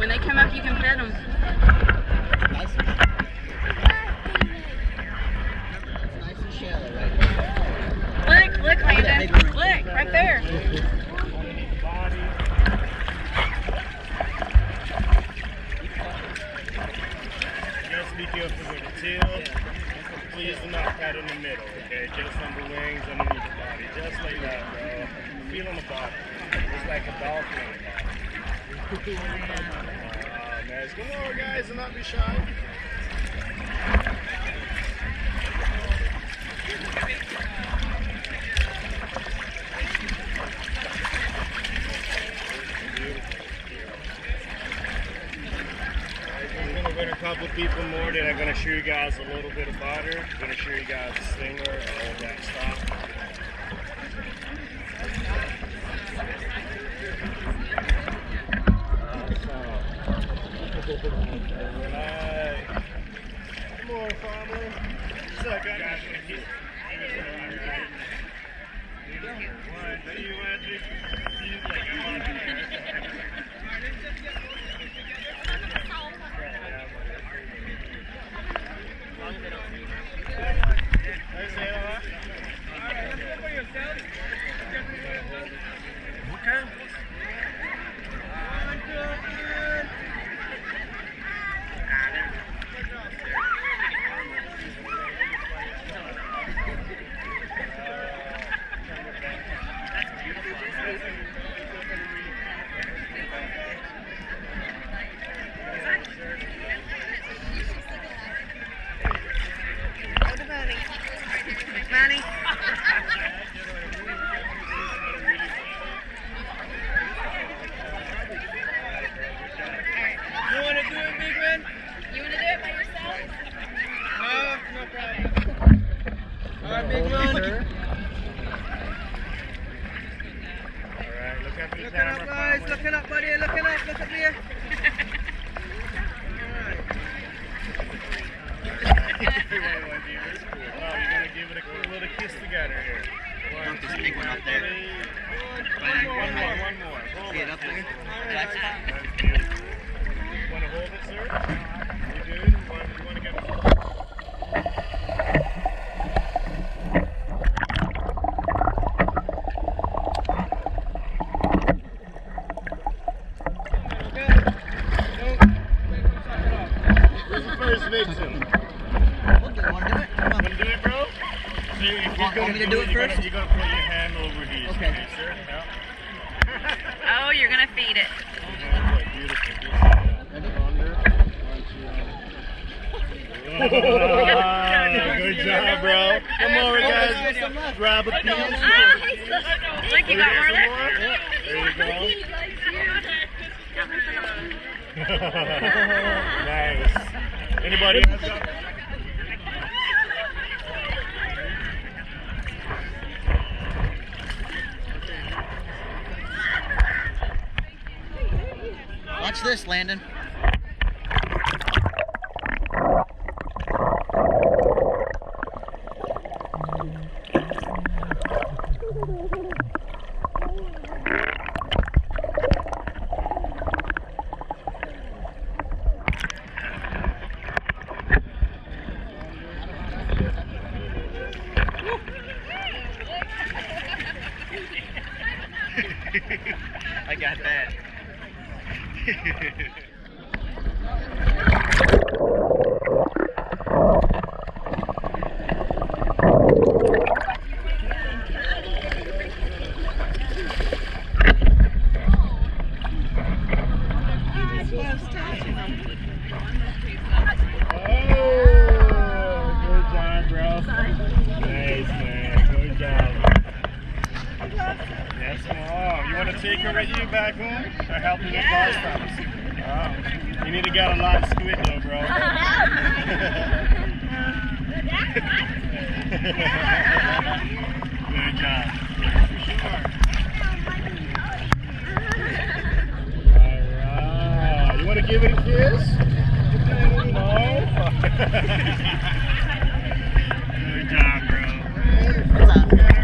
When they come up, you can pet them. Nice and shallow right there. Look, Landon. Look, right there. Just be careful with the tail. Please do not pat in the middle, okay? Just on the wings, underneath the body. Just like that, bro. Feel on the bottom. Just like a dolphin on the bottom. Nice. Come on, guys, and not be shy. A couple people more that are going to show you guys a little bit about her. I'm going to show you guys the stinger, all that stuff. Alright. Come on, farmer. What's up, guys? Looking up, buddy. Looking up. Look up here. You're gonna give it a cool little kiss together here. Don't just big one up there. One more. See it up there? That's beautiful. You want to hold it, sir? You good? You want to get it? Victim. Want to do it? Come on. Want to do it, bro? So if you're Want me to do it first? You're going to put your hand over here. Okay. Sir? Yeah. Oh, you're going to feed it. Beautiful. Good job, bro. Come over, guys. Grab a piece. Look, you got more left. There you go. Nice. Anybody else? Watch this, Landon. I got that. Take her with you back home or help you with last time? Oh, you need to get a lot of squid though, bro. Good job. Alright. You want to give it a kiss? No? Good job, bro.